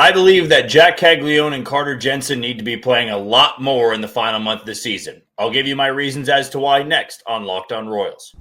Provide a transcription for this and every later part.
I believe that Jac Caglianone and Carter Jensen need to be playing a lot more in the final month of the season. I'll give you my reasons as to why next on Locked On Royals.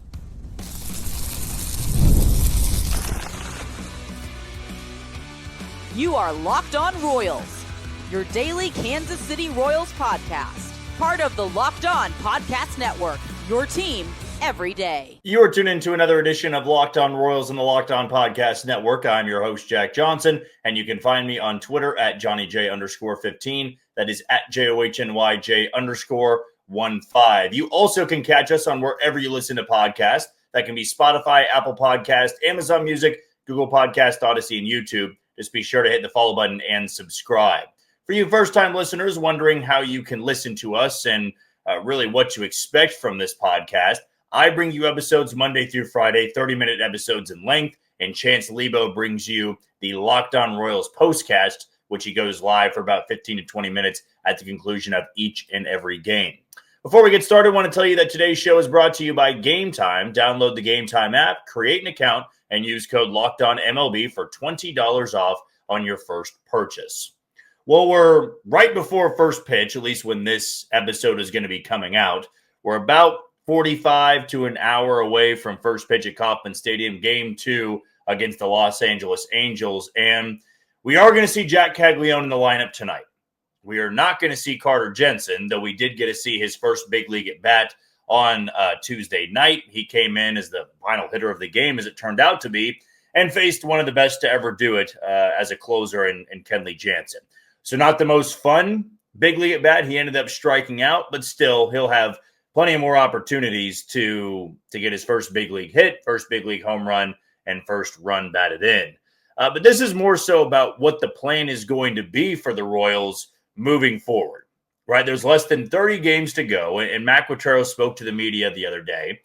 You are Locked On Royals, your daily Kansas City Royals podcast. Part of the Locked On Podcast Network, your team every day. You are tuned into another edition of Locked On Royals in the Locked On Podcast Network. I'm your host, Jack Johnson, and you can find me on Twitter at JohnnyJ_15. That is at JOHNYJ_15. You also can catch us on wherever you listen to podcasts. That can be Spotify, Apple Podcast, Amazon Music, Google Podcast, Odyssey, and YouTube. Just be sure to hit the follow button and subscribe. For you first-time listeners wondering how you can listen to us and really what to expect from this podcast, I bring you episodes Monday through Friday, 30-minute episodes in length, and Chance Lebo brings you the Locked On Royals postcast, which he goes live for about 15 to 20 minutes at the conclusion of each and every game. Before we get started, I want to tell you that today's show is brought to you by Gametime. Download the Gametime app, create an account, and use code LOCKEDONMLB for $20 off on your first purchase. Well, we're right before first pitch, at least when this episode is going to be coming out. We're about 45 to an hour away from first pitch at Kauffman Stadium, Game 2 against the Los Angeles Angels. And we are going to see Jac Caglianone in the lineup tonight. We are not going to see Carter Jensen, though we did get to see his first big league at bat on Tuesday night. He came in as the final hitter of the game, as it turned out to be, and faced one of the best to ever do it as a closer in Kenley Jansen. So not the most fun big league at bat. He ended up striking out, but still he'll have plenty of more opportunities to get his first big league hit, first big league home run, and first run batted in. But this is more so about what the plan is going to be for the Royals moving forward, right? There's less than 30 games to go, and Mac Quatraro spoke to the media the other day,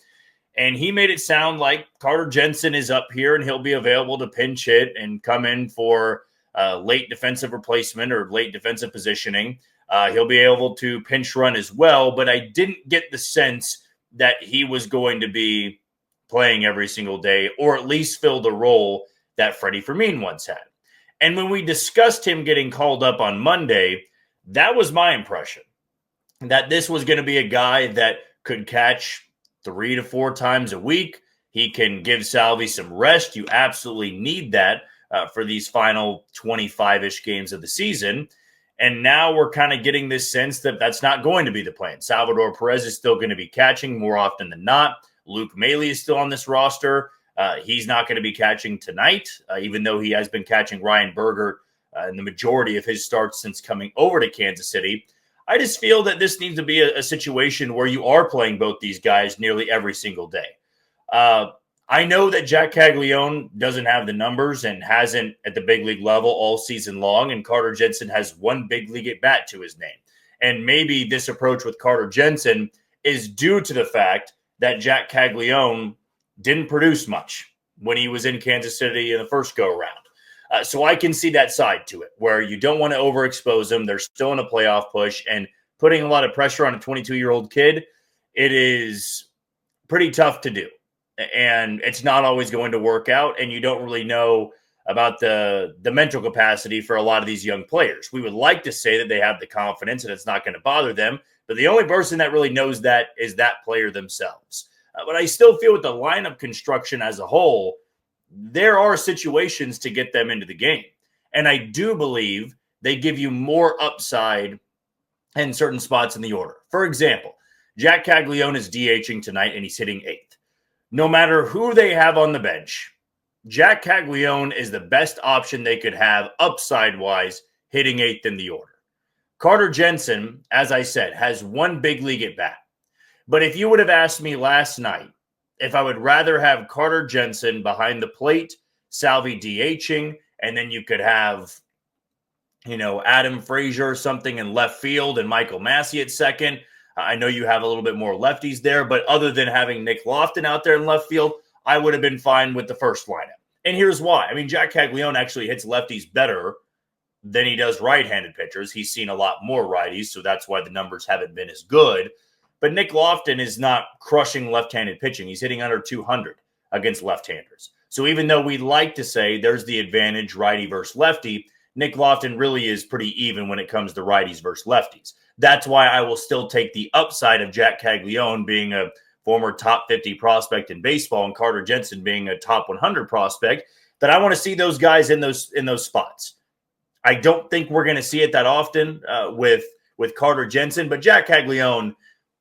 and he made it sound like Carter Jensen is up here and he'll be available to pinch hit and come in for late defensive replacement or late defensive positioning. He'll be able to pinch run as well, but I didn't get the sense that he was going to be playing every single day or at least fill the role that Freddie Fermin once had. And when we discussed him getting called up on Monday, that was my impression, that this was going to be a guy that could catch 3 to 4 times a week. He can give Salvi some rest. You absolutely need that for these final 25-ish games of the season. And now we're kind of getting this sense that that's not going to be the plan. Salvador Perez is still going to be catching more often than not. Luke Maile is still on this roster. He's not going to be catching tonight, even though he has been catching Ryan Berger in the majority of his starts since coming over to Kansas City. I just feel that this needs to be a situation where you are playing both these guys nearly every single day. I know that Jac Caglianone doesn't have the numbers and hasn't at the big league level all season long, and Carter Jensen has one big league at bat to his name. And maybe this approach with Carter Jensen is due to the fact that Jac Caglianone didn't produce much when he was in Kansas City in the first go-around. So I can see that side to it, where you don't want to overexpose them. They're still in a playoff push, and putting a lot of pressure on a 22-year-old kid, it is pretty tough to do. And it's not always going to work out, and you don't really know about the mental capacity for a lot of these young players. We would like to say that they have the confidence and it's not going to bother them, but the only person that really knows that is that player themselves. But I still feel with the lineup construction as a whole, there are situations to get them into the game. And I do believe they give you more upside in certain spots in the order. For example, Jac Caglianone is DHing tonight and he's hitting 8th. No matter who they have on the bench, Jac Caglianone is the best option they could have upside-wise hitting 8th in the order. Carter Jensen, as I said, has one big league at bat. But if you would have asked me last night if I would rather have Carter Jensen behind the plate, Salvi DHing, and then you could have, Adam Frazier or something in left field and Michael Massey at second. I know you have a little bit more lefties there, but other than having Nick Lofton out there in left field, I would have been fine with the first lineup. And here's why. I mean, Jac Caglianone actually hits lefties better than he does right-handed pitchers. He's seen a lot more righties, so that's why the numbers haven't been as good. But Nick Lofton is not crushing left-handed pitching. He's hitting under 200 against left-handers. So even though we like to say there's the advantage righty versus lefty, Nick Loftin really is pretty even when it comes to righties versus lefties. That's why I will still take the upside of Jac Caglianone being a former top 50 prospect in baseball and Carter Jensen being a top 100 prospect, that I want to see those guys in those spots. I don't think we're going to see it that often with Carter Jensen, but Jac Caglianone,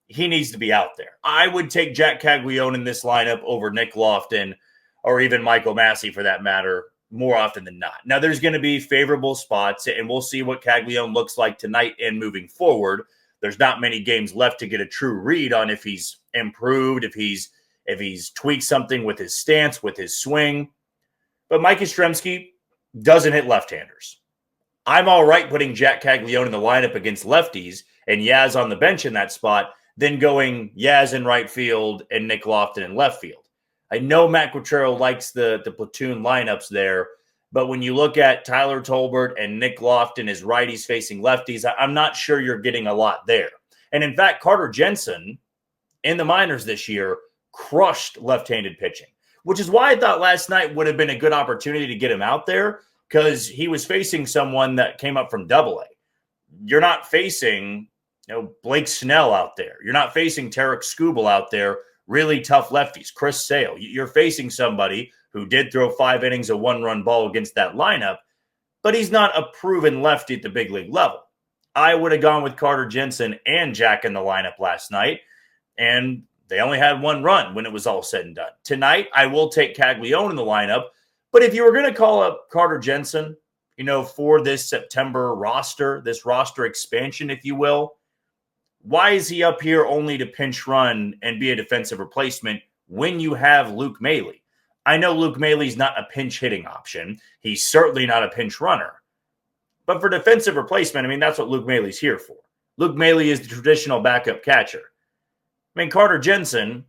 he needs to be out there. I would take Jac Caglianone in this lineup over Nick Loftin or even Michael Massey for that matter more often than not. Now, there's going to be favorable spots, and we'll see what Caglianone looks like tonight and moving forward. There's not many games left to get a true read on if he's improved, if he's tweaked something with his stance, with his swing. But Mike Yastrzemski doesn't hit left-handers. I'm all right putting Jac Caglianone in the lineup against lefties and Yaz on the bench in that spot, then going Yaz in right field and Nick Loftin in left field. I know Matt Quatrero likes the platoon lineups there, but when you look at Tyler Tolbert and Nick Loftin as righties facing lefties, I'm not sure you're getting a lot there. And in fact, Carter Jensen in the minors this year crushed left-handed pitching, which is why I thought last night would have been a good opportunity to get him out there because he was facing someone that came up from Double-A. You're not facing Blake Snell out there. You're not facing Tarek Skubal out there. Really tough lefties, Chris Sale. You're facing somebody who did throw 5 innings of 1-run ball against that lineup, but he's not a proven lefty at the big league level. I would have gone with Carter Jensen and Jac in the lineup last night, and they only had 1 run when it was all said and done. Tonight, I will take Caglianone in the lineup, but if you were going to call up Carter Jensen, for this September roster, this roster expansion, if you will, why is he up here only to pinch run and be a defensive replacement when you have Luke Maile? I know Luke Maile's not a pinch hitting option. He's certainly not a pinch runner. But for defensive replacement, that's what Luke Maile's here for. Luke Maile is the traditional backup catcher. Carter Jensen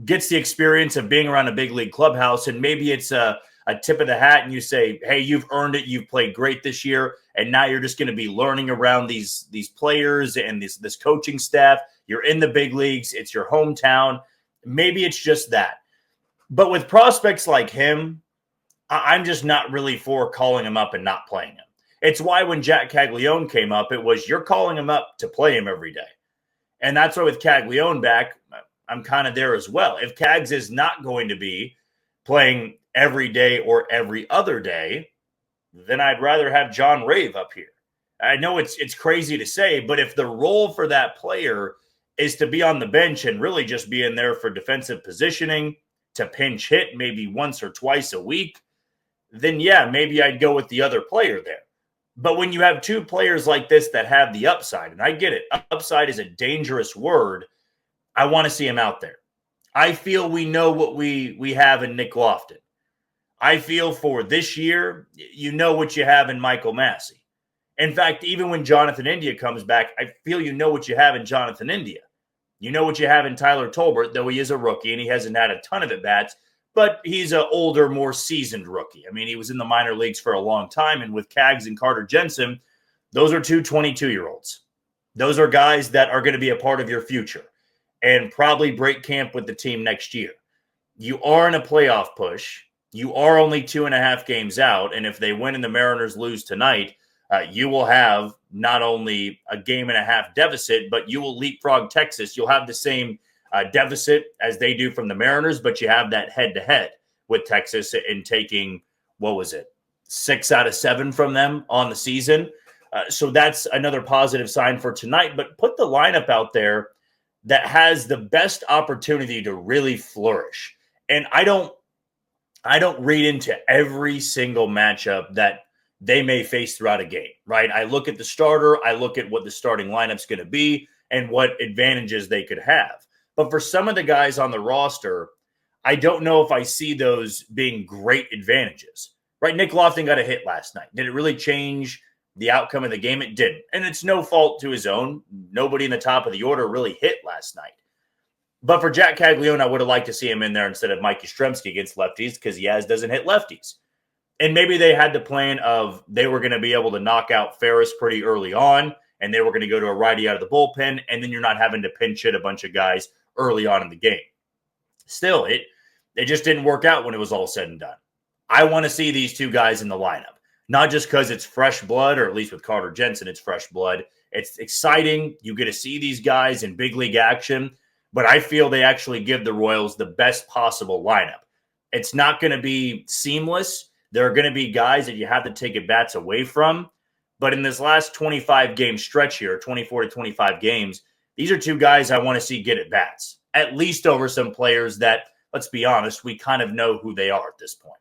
gets the experience of being around a big league clubhouse, and maybe it's a tip of the hat and you say, hey, you've earned it. You've played great this year. And now you're just going to be learning around these players and this coaching staff. You're in the big leagues. It's your hometown. Maybe it's just that. But with prospects like him, I'm just not really for calling him up and not playing him. It's why when Jac Caglianone came up, it was you're calling him up to play him every day. And that's why with Caglianone back, I'm kind of there as well. If Cags is not going to be playing every day or every other day, then I'd rather have John Rave up here. I know it's crazy to say, but if the role for that player is to be on the bench and really just be in there for defensive positioning, to pinch hit maybe once or twice a week, then yeah, maybe I'd go with the other player there. But when you have 2 players like this that have the upside, and I get it, upside is a dangerous word, I want to see him out there. I feel we know what we have in Nick Loftin. I feel for this year, you know what you have in Michael Massey. In fact, even when Jonathan India comes back, I feel you know what you have in Jonathan India. You know what you have in Tyler Tolbert, though he is a rookie and he hasn't had a ton of at-bats, but he's an older, more seasoned rookie. He was in the minor leagues for a long time, and with Cags and Carter Jensen, those are 2 22-year-olds. Those are guys that are going to be a part of your future and probably break camp with the team next year. You are in a playoff push. You are only 2.5 games out, and if they win and the Mariners lose tonight, you will have not only a 1.5-game deficit, but you will leapfrog Texas. You'll have the same deficit as they do from the Mariners, but you have that head-to-head with Texas in taking, 6 out of 7 from them on the season. So that's another positive sign for tonight. But put the lineup out there that has the best opportunity to really flourish. And I don't read into every single matchup that they may face throughout a game, right? I look at the starter, I look at what the starting lineup's going to be and what advantages they could have. But for some of the guys on the roster, I don't know if I see those being great advantages, right? Nick Loftin got a hit last night. Did it really change the outcome of the game? It didn't. And it's no fault to his own. Nobody in the top of the order really hit last night. But for Jac Caglianone, I would have liked to see him in there instead of Mike Yastrzemski against lefties because Yaz doesn't hit lefties. And maybe they had the plan of they were going to be able to knock out Ferris pretty early on, and they were going to go to a righty out of the bullpen, and then you're not having to pinch hit a bunch of guys early on in the game. Still, it just didn't work out when it was all said and done. I want to see these 2 guys in the lineup. not just because it's fresh blood, or at least with Carter Jensen, it's fresh blood. It's exciting. You get to see these guys in big league action, but I feel they actually give the Royals the best possible lineup. It's not going to be seamless. There are going to be guys that you have to take at-bats away from, but in this last 25-game stretch here, 24 to 25 games, these are two guys I want to see get at-bats, at least over some players that, let's be honest, we kind of know who they are at this point.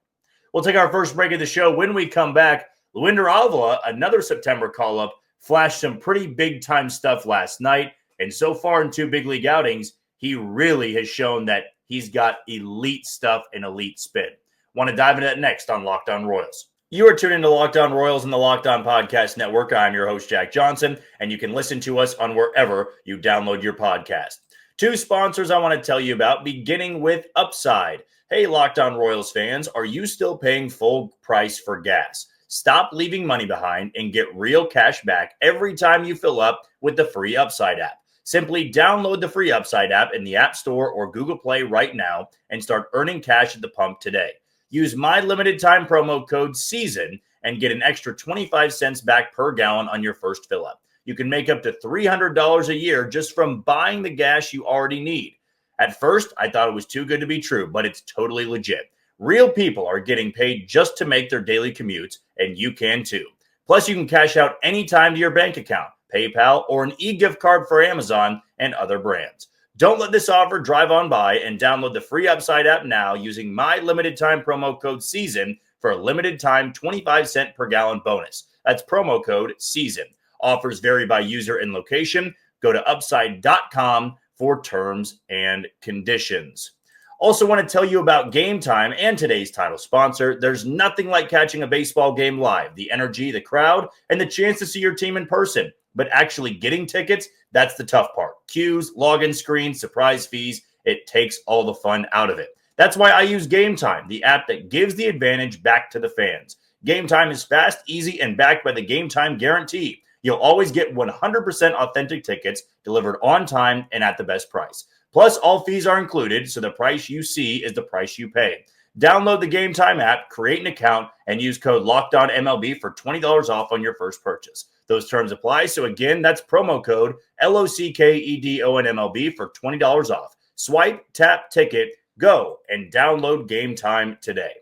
We'll take our first break of the show. When we come back, Luinder Avila, another September call-up, flashed some pretty big-time stuff last night, and so far in 2 big league outings, he really has shown that he's got elite stuff and elite spin. Want to dive into that next on Locked On Royals. You are tuned into Locked On Royals and the Locked On Podcast Network. I'm your host, Jack Johnson, and you can listen to us on wherever you download your podcast. 2 sponsors I want to tell you about, beginning with Upside. Hey, Locked On Royals fans, are you still paying full price for gas? Stop leaving money behind and get real cash back every time you fill up with the free Upside app. Simply download the free Upside app in the App Store or Google Play right now and start earning cash at the pump today. Use my limited time promo code SEASON and get an extra 25 cents back per gallon on your first fill up. You can make up to $300 a year just from buying the gas you already need. At first, I thought it was too good to be true, but it's totally legit. Real people are getting paid just to make their daily commutes, and you can too. Plus, you can cash out anytime to your bank account, PayPal, or an e-gift card for Amazon and other brands. Don't let this offer drive on by and download the free Upside app now using my limited time promo code SEASON for a limited time 25 cent per gallon bonus. That's promo code SEASON. Offers vary by user and location. Go to upside.com for terms and conditions. Also want to tell you about Gametime and today's title sponsor. There's nothing like catching a baseball game live. The energy, the crowd, and the chance to see your team in person. But actually getting tickets, that's the tough part. Queues, login screens, surprise fees, it takes all the fun out of it. That's why I use Gametime, the app that gives the advantage back to the fans. Gametime is fast, easy, and backed by the Gametime guarantee. You'll always get 100% authentic tickets delivered on time and at the best price. Plus, all fees are included, so the price you see is the price you pay. Download the Gametime app, create an account, and use code LOCKEDONMLB for $20 off on your first purchase. Those terms apply, so again, that's promo code LOCKEDONMLB for $20 off. Swipe, tap, ticket, go, and download Gametime today.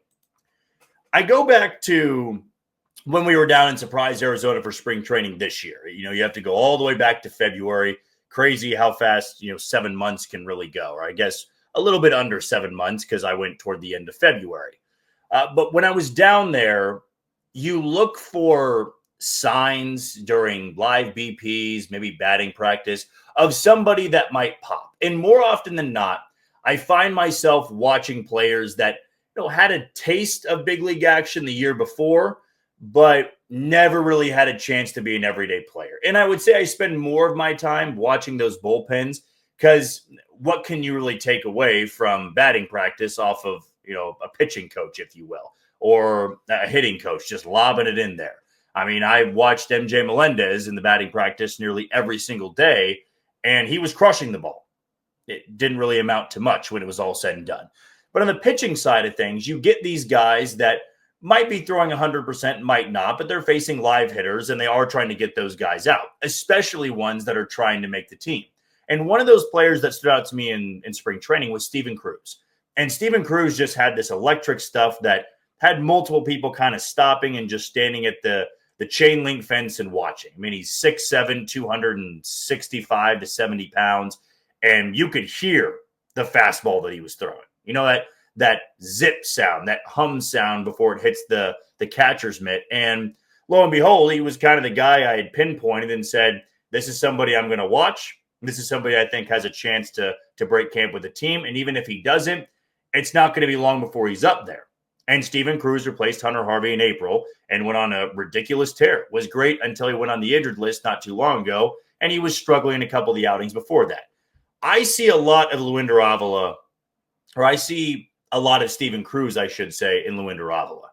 I go back to when we were down in Surprise, Arizona for spring training this year. You have to go all the way back to February. Crazy how fast, 7 months can really go, or I guess a little bit under 7 months because I went toward the end of February. But when I was down there, you look for signs during live BPs, maybe batting practice, of somebody that might pop. And more often than not, I find myself watching players that had a taste of big league action the year before, but never really had a chance to be an everyday player. And I would say I spend more of my time watching those bullpens because what can you really take away from batting practice off of, a pitching coach, if you will, or a hitting coach just lobbing it in there? I mean, I watched MJ Melendez in the batting practice nearly every single day, and he was crushing the ball. It didn't really amount to much when it was all said and done. But on the pitching side of things, you get these guys that might be throwing 100%, might not, but they're facing live hitters, and they are trying to get those guys out, especially ones that are trying to make the team. And one of those players that stood out to me in spring training was Steven Cruz. And Steven Cruz just had this electric stuff that had multiple people kind of stopping and just standing at the chain link fence and watching. I mean, he's 6'7", 265 to 70 pounds, and you could hear the fastball that he was throwing. That zip sound, that hum sound before it hits the catcher's mitt. And lo and behold, he was kind of the guy I had pinpointed and said, this is somebody I'm going to watch. This is somebody I think has a chance to break camp with the team. And even if he doesn't, it's not going to be long before he's up there. And Steven Cruz replaced Hunter Harvey in April and went on a ridiculous tear. Was great until he went on the injured list not too long ago, and he was struggling a couple of the outings before that. I see a lot of Luinder Avila, or I see a lot of Steven Cruz, I should say, in Luinder Avila.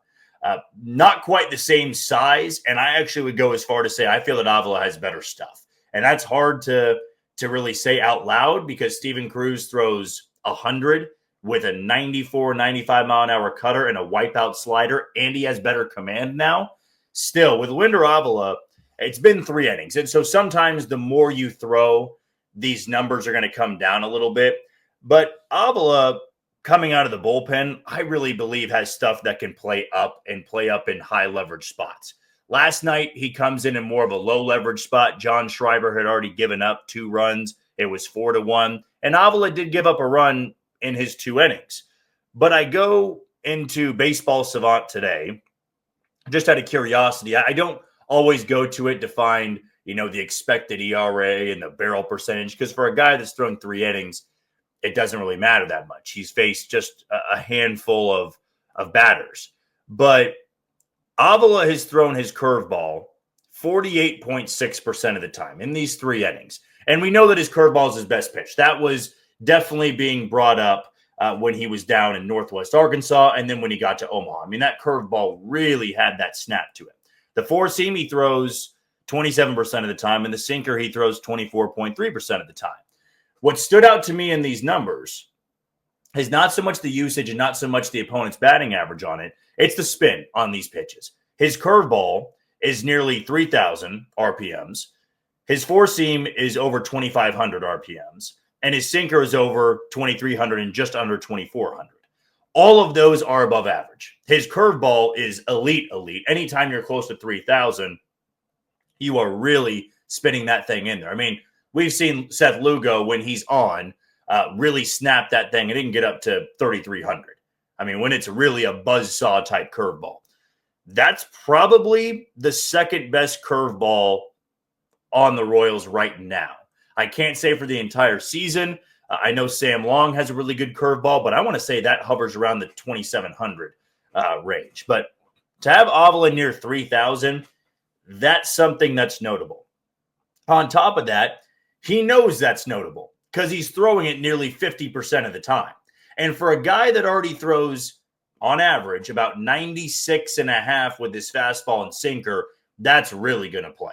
Not quite the same size, and I actually would go as far to say I feel that Avila has better stuff. And that's hard to really say out loud because Steven Cruz throws 100 with a 94, 95 mile an hour cutter and a wipeout slider, and he has better command now. still with Luinder Avila, it's been 3 innings. And so sometimes the more you throw, these numbers are going to come down a little bit. But Avila coming out of the bullpen, I really believe has stuff that can play up in high leverage spots. Last night, he comes in more of a low leverage spot. John Schreiber had already given up 2 runs. It was 4-1. And Avila did give up a run in his 2 innings. But I go into Baseball Savant today, just out of curiosity. I don't always go to it to find, the expected ERA and the barrel percentage, because for a guy that's thrown 3 innings, it doesn't really matter that much. He's faced just a handful of batters. But Avila has thrown his curveball 48.6% of the time in these 3 innings. And we know that his curveball is his best pitch. That was definitely being brought up when he was down in Northwest Arkansas and then when he got to Omaha. I mean, that curveball really had that snap to it. The 4-seam he throws 27% of the time, and the sinker he throws 24.3% of the time. What stood out to me in these numbers is not so much the usage and not so much the opponent's batting average on it. It's the spin on these pitches. His curveball is nearly 3,000 RPMs. His 4-seam is over 2,500 RPMs. And his sinker is over 2,300 and just under 2,400. All of those are above average. His curveball is elite. Anytime you're close to 3,000, you are really spinning that thing in there. I mean, we've seen Seth Lugo, when he's on, really snap that thing. It didn't get up to 3,300. I mean, when it's really a buzzsaw type curveball. That's probably the second best curveball on the Royals right now. I can't say for the entire season. I know Sam Long has a really good curveball, but I want to say that hovers around the 2,700 range. But to have Avila near 3,000, that's something that's notable. On top of that, he knows that's notable because he's throwing it nearly 50% of the time. And for a guy that already throws, on average, about 96.5 with his fastball and sinker, that's really going to play.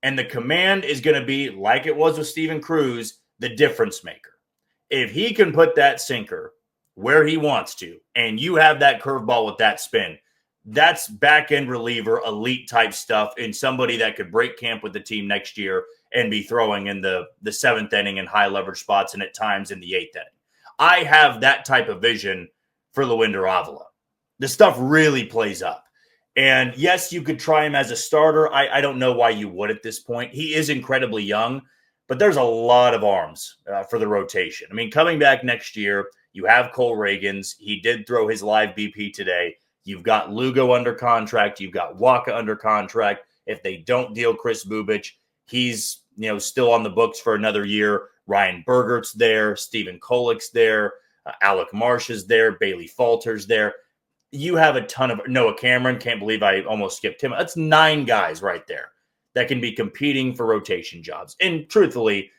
And the command is going to be, like it was with Steven Cruz, the difference maker. If he can put that sinker where he wants to, and you have that curveball with that spin, that's back-end reliever, elite type stuff, and somebody that could break camp with the team next year and be throwing in the 7th inning in high leverage spots and at times in the 8th inning. I have that type of vision for Luinder Avila. The stuff really plays up. And yes, you could try him as a starter. I don't know why you would at this point. He is incredibly young, but there's a lot of arms for the rotation. I mean, coming back next year, you have Cole Reagans. He did throw his live BP today. You've got Lugo under contract. You've got Waka under contract. If they don't deal Chris Bubich, he's still on the books for another year. Ryan Bergert's there. Stephen Kolek's there. Alec Marsh is there. Bailey Falter's there. You have a ton of Noah Cameron. Can't believe I almost skipped him. That's 9 guys right there that can be competing for rotation jobs. And truthfully,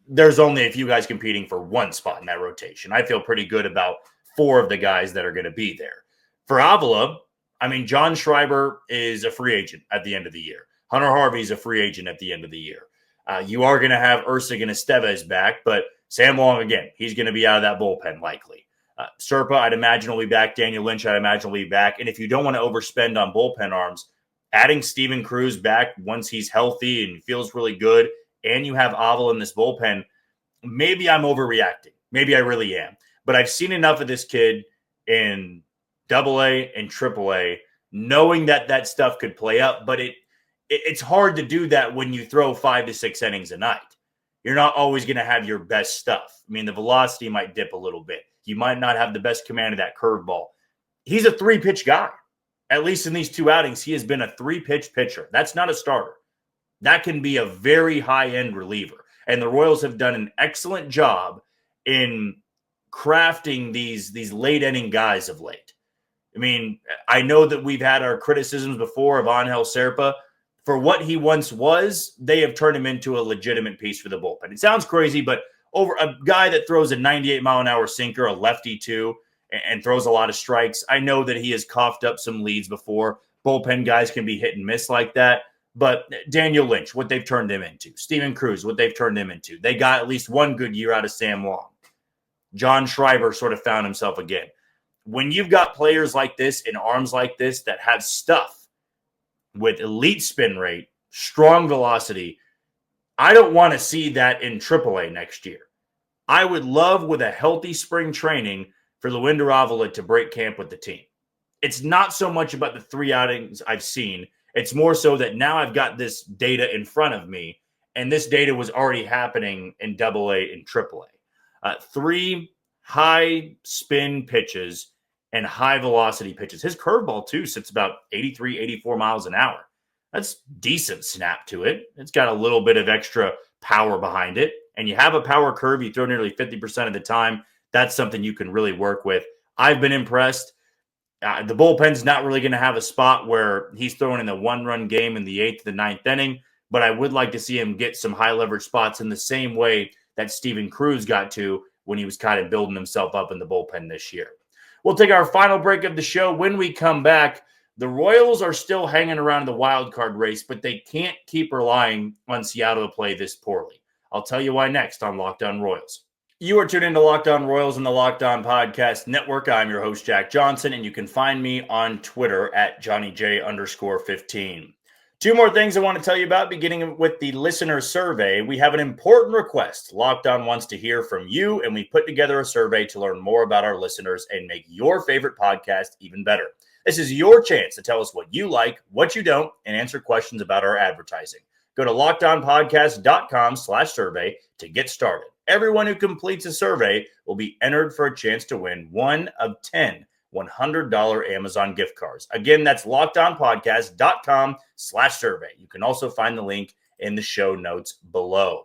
there's only a few guys competing for one spot in that rotation. I feel pretty good about 4 of the guys that are going to be there. For Avila, I mean, John Schreiber is a free agent at the end of the year. Hunter Harvey is a free agent at the end of the year. You are going to have Erceg and Estevez back, but Sam Long, again, he's going to be out of that bullpen likely. Serpa, I'd imagine, will be back. Daniel Lynch, I'd imagine, will be back. And if you don't want to overspend on bullpen arms, adding Steven Cruz back once he's healthy and feels really good, and you have Avila in this bullpen, maybe I'm overreacting. Maybe I really am. But I've seen enough of this kid in AA and AAA, knowing that stuff could play up. But it's hard to do that when you throw 5 to 6 innings a night. You're not always going to have your best stuff. I mean, the velocity might dip a little bit. You might not have the best command of that curveball. He's a 3-pitch guy. At least in these 2 outings, he has been a 3-pitch pitcher. That's not a starter. That can be a very high-end reliever. And the Royals have done an excellent job in crafting these late-inning guys of late. I mean, I know that we've had our criticisms before of Angel Serpa. For what he once was, they have turned him into a legitimate piece for the bullpen. It sounds crazy, but over a guy that throws a 98-mile-an-hour sinker, a lefty too, and throws a lot of strikes, I know that he has coughed up some leads before. Bullpen guys can be hit and miss like that. But Daniel Lynch, what they've turned him into. Steven Cruz, what they've turned him into. They got at least one good year out of Sam Long. John Schreiber sort of found himself again. When you've got players like this and arms like this that have stuff, with elite spin rate, strong velocity. I don't want to see that in AAA next year. I would love, with a healthy spring training, for Luinder Avila to break camp with the team. It's not so much about the 3 outings I've seen. It's more so that now I've got this data in front of me, and this data was already happening in AA and AAA. 3 high spin pitches and high velocity pitches. His curveball, too, sits about 83, 84 miles an hour. That's decent snap to it. It's got a little bit of extra power behind it. And you have a power curve you throw nearly 50% of the time. That's something you can really work with. I've been impressed. The bullpen's not really going to have a spot where he's throwing in a 1-run game in the 8th to the 9th inning, but I would like to see him get some high leverage spots in the same way that Steven Cruz got to when he was kind of building himself up in the bullpen this year. We'll take our final break of the show. When we come back, the Royals are still hanging around the wild card race, but they can't keep relying on Seattle to play this poorly. I'll tell you why next on Locked On Royals. You are tuned into Locked On Royals and the Locked On Podcast Network. I'm your host, Jack Johnson, and you can find me on Twitter at JohnnyJ_15. 2 more things I want to tell you about, beginning with the listener survey. We have an important request. Locked On wants to hear from you, and we put together a survey to learn more about our listeners and make your favorite podcast even better. This is your chance to tell us what you like, what you don't, and answer questions about our advertising. Go to LockedOnPodcast.com/survey to get started. Everyone who completes a survey will be entered for a chance to win 1 of 10 $100 Amazon gift cards. Again, that's LockedOnPodcast.com/survey. You can also find the link in the show notes below.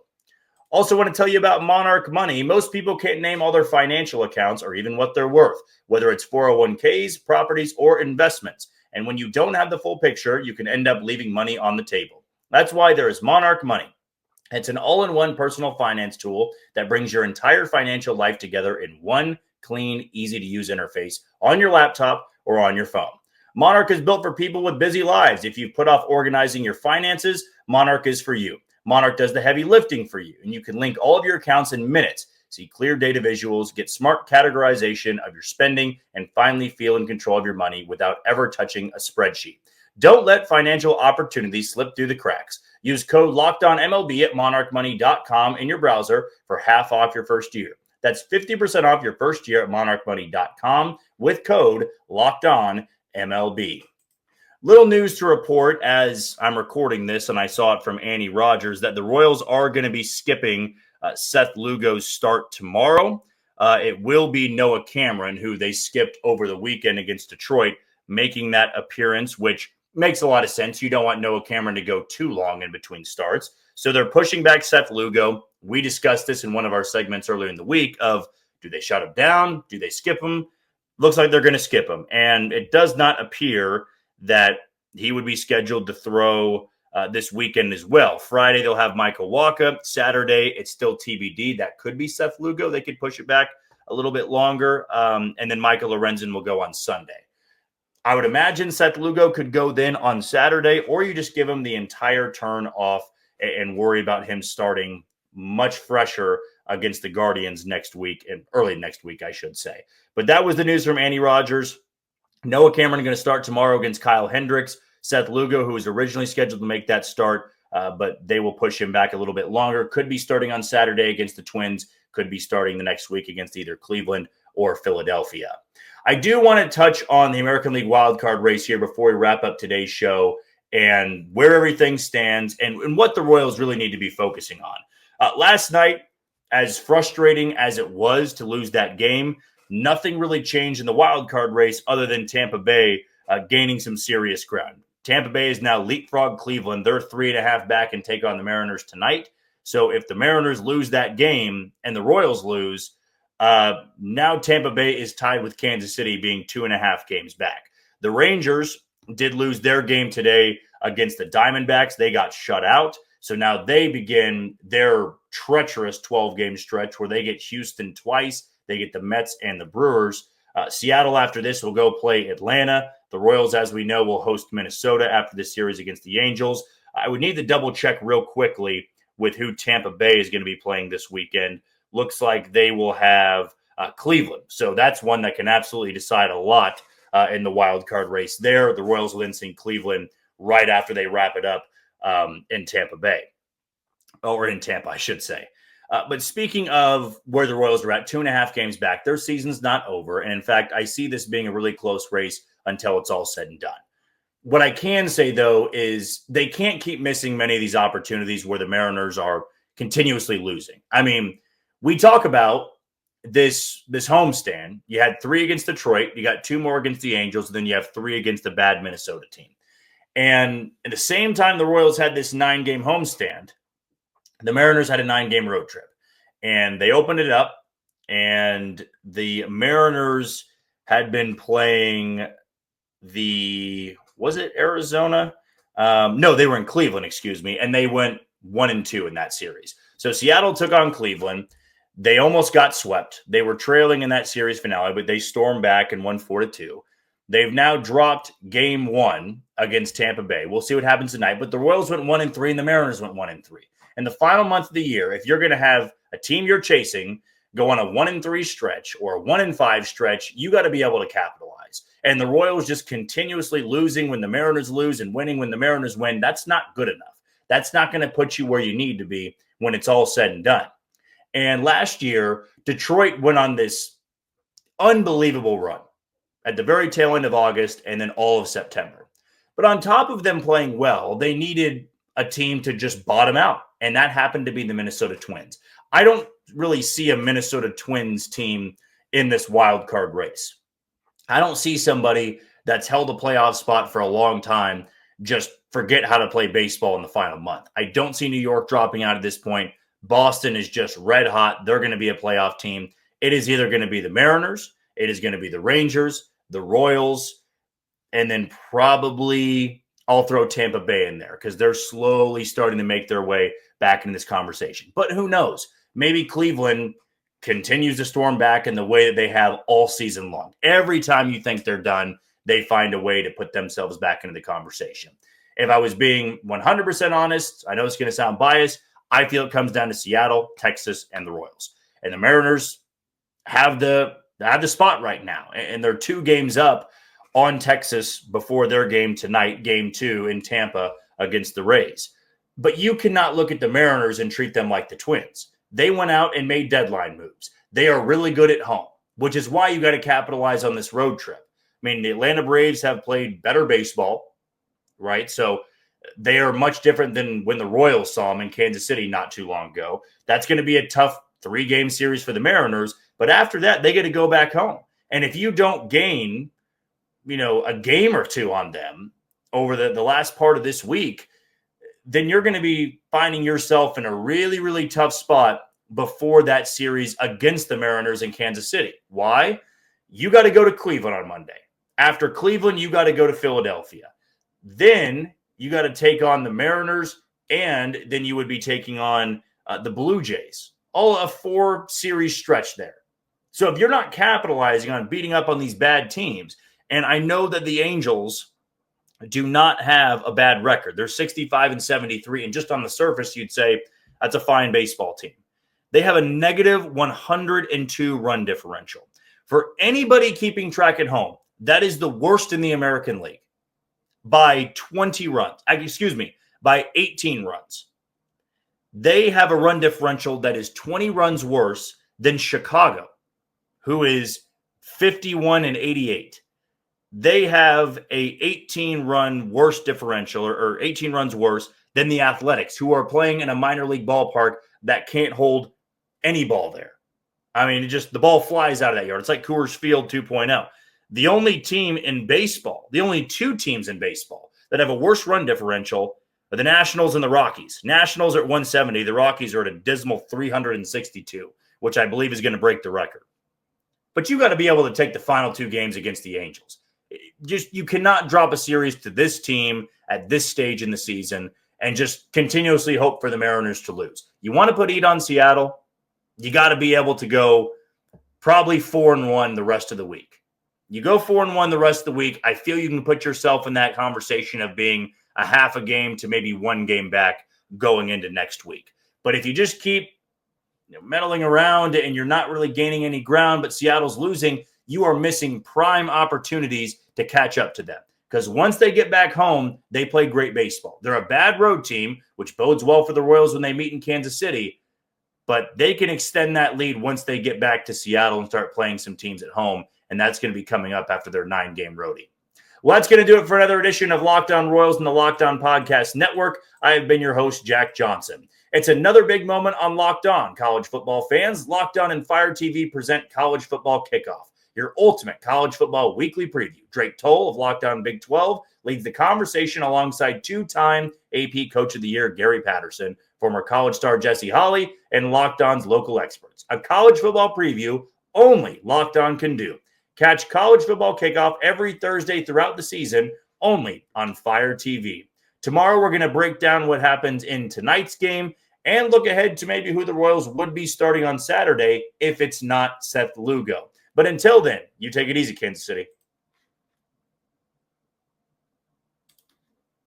Also want to tell you about Monarch Money. Most people can't name all their financial accounts or even what they're worth, whether it's 401ks, properties, or investments. And when you don't have the full picture, you can end up leaving money on the table. That's why there is Monarch Money. It's an all-in-one personal finance tool that brings your entire financial life together in one clean, easy-to-use interface on your laptop or on your phone. Monarch is built for people with busy lives. If you've put off organizing your finances, Monarch is for you. Monarch does the heavy lifting for you, and you can link all of your accounts in minutes, see clear data visuals, get smart categorization of your spending, and finally feel in control of your money without ever touching a spreadsheet. Don't let financial opportunities slip through the cracks. Use code LOCKEDONMLB at monarchmoney.com in your browser for half off your first year. That's 50% off your first year at monarchmoney.com with code LOCKEDONMLB. Little news to report as I'm recording this, and I saw it from Annie Rogers, that the Royals are going to be skipping Seth Lugo's start tomorrow. It will be Noah Cameron, who they skipped over the weekend against Detroit, making that appearance, which makes a lot of sense. You don't want Noah Cameron to go too long in between starts. So they're pushing back Seth Lugo. We discussed this in one of our segments earlier in the week of, do they shut him down? Do they skip him? Looks like they're going to skip him. And it does not appear that he would be scheduled to throw this weekend as well. Friday, they'll have Michael Wacha. Saturday, it's still TBD. That could be Seth Lugo. They could push it back a little bit longer. And then Michael Lorenzen will go on Sunday. I would imagine Seth Lugo could go then on Saturday, or you just give him the entire turn off and worry about him starting much fresher against the Guardians next week, and early next week, I should say. But that was the news from Annie Rogers. Noah Cameron going to start tomorrow against Kyle Hendricks. Seth Lugo, who was originally scheduled to make that start, but they will push him back a little bit longer. Could be starting on Saturday against the Twins. Could be starting the next week against either Cleveland or Philadelphia. I do want to touch on the American League wildcard race here before we wrap up today's show and where everything stands and what the Royals really need to be focusing on. Last night, as frustrating as it was to lose that game, nothing really changed in the wildcard race other than Tampa Bay gaining some serious ground. Tampa Bay is now leapfrog Cleveland. They're 3.5 back and take on the Mariners tonight. So if the Mariners lose that game and the Royals lose, now Tampa Bay is tied with Kansas City being 2.5 games back. The Rangers did lose their game today against the Diamondbacks. They got shut out. So now they begin their treacherous 12-game stretch where they get Houston twice. They get the Mets and the Brewers. Seattle after this will go play Atlanta. The Royals, as we know, will host Minnesota after this series against the Angels. I would need to double check real quickly with who Tampa Bay is going to be playing this weekend. Looks like they will have Cleveland. So that's one that can absolutely decide a lot in the wild card race there. The Royals will then see Cleveland right after they wrap it up in Tampa Bay. Or in Tampa, I should say. But speaking of where the Royals are at, 2.5 games back, their season's not over. And in fact, I see this being a really close race until it's all said and done. What I can say, though, is they can't keep missing many of these opportunities where the Mariners are continuously losing. I mean, we talk about this homestand. You had 3 against Detroit. You got 2 more against the Angels. And then you have 3 against the bad Minnesota team. And at the same time the Royals had this 9-game homestand, the Mariners had a 9-game road trip. And they opened it up. And the Mariners had been playing was it Arizona? No, they were in Cleveland, excuse me. And they went 1-2 in that series. So Seattle took on Cleveland. They almost got swept. They were trailing in that series finale, but they stormed back and won 4-2. They've now dropped game 1 against Tampa Bay. We'll see what happens tonight. But the Royals went 1-3 and the Mariners went 1-3. In the final month of the year, if you're going to have a team you're chasing go on a 1-3 stretch or a 1-5 stretch, you got to be able to capitalize. And the Royals just continuously losing when the Mariners lose and winning when the Mariners win, that's not good enough. That's not going to put you where you need to be when it's all said and done. And last year, Detroit went on this unbelievable run at the very tail end of August and then all of September. But on top of them playing well, they needed a team to just bottom out. And that happened to be the Minnesota Twins. I don't really see a Minnesota Twins team in this wild card race. I don't see somebody that's held a playoff spot for a long time just forget how to play baseball in the final month. I don't see New York dropping out at this point. Boston is just red hot. They're going to be a playoff team. It is either going to be the Mariners, it is going to be the Rangers, the Royals, and then probably I'll throw Tampa Bay in there because they're slowly starting to make their way back into this conversation. But who knows? Maybe Cleveland continues to storm back in the way that they have all season long. Every time you think they're done, they find a way to put themselves back into the conversation. If I was being 100% honest, I know it's going to sound biased, I feel it comes down to Seattle, Texas, and the Royals. And the Mariners have the spot right now. And they're 2 games up on Texas before their game tonight, game 2 in Tampa against the Rays. But you cannot look at the Mariners and treat them like the Twins. They went out and made deadline moves. They are really good at home, which is why you got to capitalize on this road trip. I mean, the Atlanta Braves have played better baseball, right? So they are much different than when the Royals saw them in Kansas City not too long ago. That's going to be a tough 3-game series for the Mariners. But after that, they get to go back home. And if you don't gain, a game or 2 on them over the last part of this week, then you're going to be finding yourself in a really, really tough spot before that series against the Mariners in Kansas City. Why? You got to go to Cleveland on Monday. After Cleveland, you got to go to Philadelphia. Then you got to take on the Mariners, and then you would be taking on the Blue Jays. All a 4-series stretch there. So if you're not capitalizing on beating up on these bad teams, and I know that the Angels do not have a bad record. They're 65-73, and just on the surface, you'd say that's a fine baseball team. They have a negative 102 run differential. For anybody keeping track at home, that is the worst in the American League by 20 runs. By 18 runs. They have a run differential that is 20 runs worse than Chicago, who is 51-88. They have a 18-run worse differential or 18 runs worse than the Athletics, who are playing in a minor league ballpark that can't hold any ball there. I mean, the ball flies out of that yard. It's like Coors Field 2.0. The only team in baseball, the only 2 teams in baseball that have a worse run differential are the Nationals and the Rockies. Nationals are at 170. The Rockies are at a dismal 362, which I believe is going to break the record. But you got to be able to take the final 2 games against the Angels. You cannot drop a series to this team at this stage in the season and just continuously hope for the Mariners to lose. You want to put heat on Seattle, you got to be able to go probably 4-1 the rest of the week. You go 4-1 the rest of the week, I feel you can put yourself in that conversation of being a half a game to maybe 1 game back going into next week. But if you just keep meddling around and you're not really gaining any ground, but Seattle's losing, you are missing prime opportunities to catch up to them. because once they get back home, they play great baseball. They're a bad road team, which bodes well for the Royals when they meet in Kansas City, but they can extend that lead once they get back to Seattle and start playing some teams at home, and that's going to be coming up after their 9-game roadie. Well, that's going to do it for another edition of Locked On Royals and the Locked On Podcast Network. I have been your host, Jack Johnson. It's another big moment on Locked On. College football fans, Locked On and Fire TV present College Football Kickoff, your ultimate college football weekly preview. Drake Toll of Locked On Big 12 leads the conversation alongside two-time AP Coach of the Year Gary Patterson, former college star Jesse Holley, and Locked On's local experts. A college football preview only Locked On can do. Catch College Football Kickoff every Thursday throughout the season, only on Fire TV. Tomorrow, we're going to break down what happens in tonight's game and look ahead to maybe who the Royals would be starting on Saturday if it's not Seth Lugo. But until then, you take it easy, Kansas City.